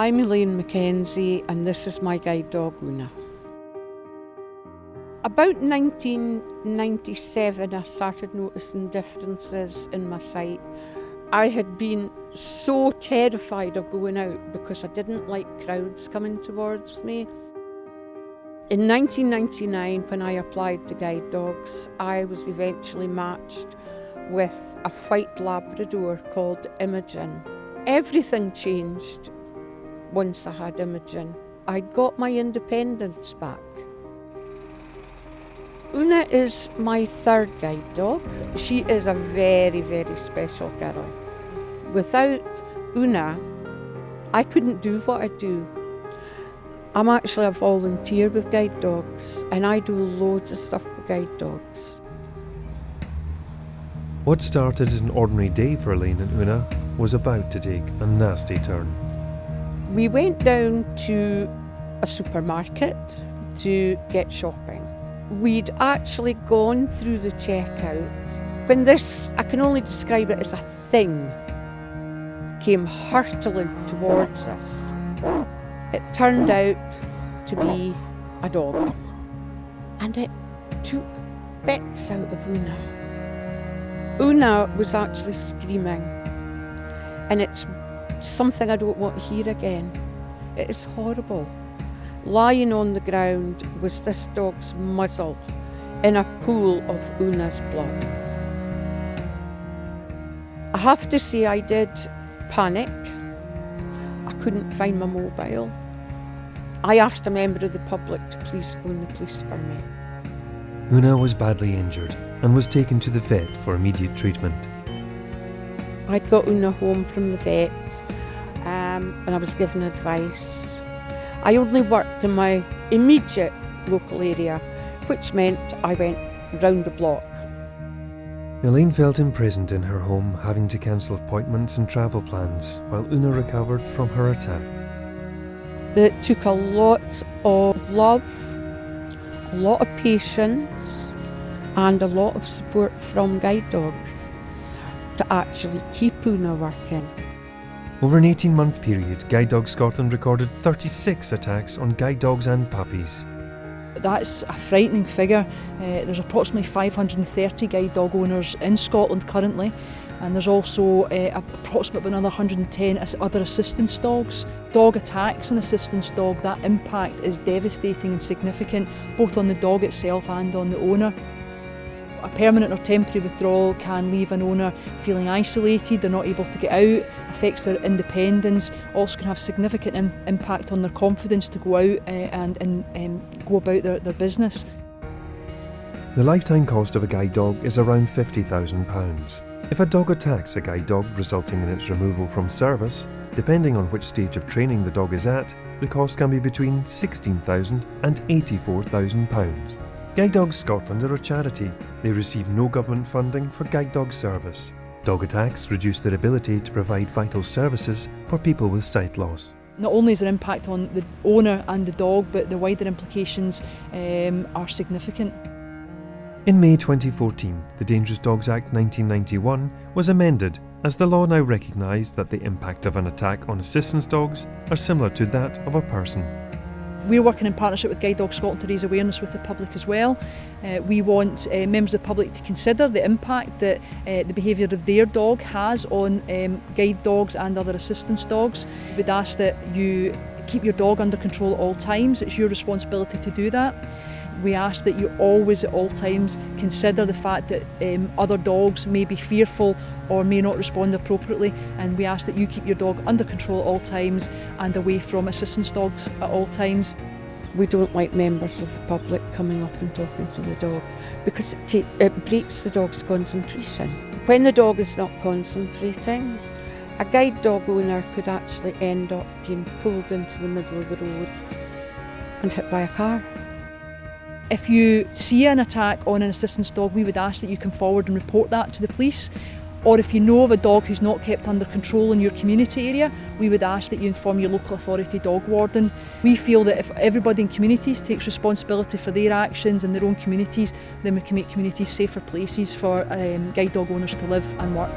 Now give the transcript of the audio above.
I'm Elaine Mackenzie and this is my guide dog Una. About 1997 I started noticing differences in my sight. I had been so terrified of going out because I didn't like crowds coming towards me. In 1999, when I applied to guide dogs, I was eventually matched with a white Labrador called Imogen. Everything changed once I had Imogen. I'd got my independence back. Una is my third guide dog. She is a very, very special girl. Without Una, I couldn't do what I do. I'm actually a volunteer with guide dogs and I do loads of stuff with guide dogs. What started as an ordinary day for Elaine and Una was about to take a nasty turn. We went down to a supermarket to get shopping. We'd actually gone through the checkout when this, I can only describe it as a thing, came hurtling towards us. It turned out to be a dog and it took bits out of Una. Una was actually screaming and it's something I don't want to hear again. It is horrible. Lying on the ground was this dog's muzzle in a pool of Una's blood. I have to say I did panic. I couldn't find my mobile. I asked a member of the public to please phone the police for me. Una was badly injured and was taken to the vet for immediate treatment. I'd got Una home from the vet and I was given advice. I only worked in my immediate local area, which meant I went round the block. Elaine felt imprisoned in her home, having to cancel appointments and travel plans, while Una recovered from her attack. It took a lot of love, a lot of patience, and a lot of support from guide dogs to actually keep Una working. Over an 18-month period, Guide Dogs Scotland recorded 36 attacks on guide dogs and puppies. That's a frightening figure. There's approximately 530 guide dog owners in Scotland currently, and there's also approximately another 110 other assistance dogs. Dog attacks an assistance dog, that impact is devastating and significant, both on the dog itself and on the owner. A permanent or temporary withdrawal can leave an owner feeling isolated, they're not able to get out, affects their independence, also can have significant impact on their confidence to go out and go about their business. The lifetime cost of a guide dog is around £50,000. If a dog attacks a guide dog, resulting in its removal from service, depending on which stage of training the dog is at, the cost can be between £16,000 and £84,000. Guide Dogs Scotland are a charity. They receive no government funding for guide dog service. Dog attacks reduce their ability to provide vital services for people with sight loss. Not only is there impact on the owner and the dog, but the wider implications are significant. In May 2014, the Dangerous Dogs Act 1991 was amended as the law now recognised that the impact of an attack on assistance dogs are similar to that of a person. We're working in partnership with Guide Dogs Scotland to raise awareness with the public as well. We want members of the public to consider the impact that the behaviour of their dog has on guide dogs and other assistance dogs. We'd ask that you keep your dog under control at all times. It's your responsibility to do that. We ask that you always at all times consider the fact that other dogs may be fearful or may not respond appropriately, and we ask that you keep your dog under control at all times and away from assistance dogs at all times. We don't like members of the public coming up and talking to the dog because it breaks the dog's concentration. When the dog is not concentrating, a guide dog owner could actually end up being pulled into the middle of the road and hit by a car. If you see an attack on an assistance dog, we would ask that you come forward and report that to the police. Or if you know of a dog who's not kept under control in your community area, we would ask that you inform your local authority dog warden. We feel that if everybody in communities takes responsibility for their actions in their own communities, then we can make communities safer places for guide dog owners to live and work.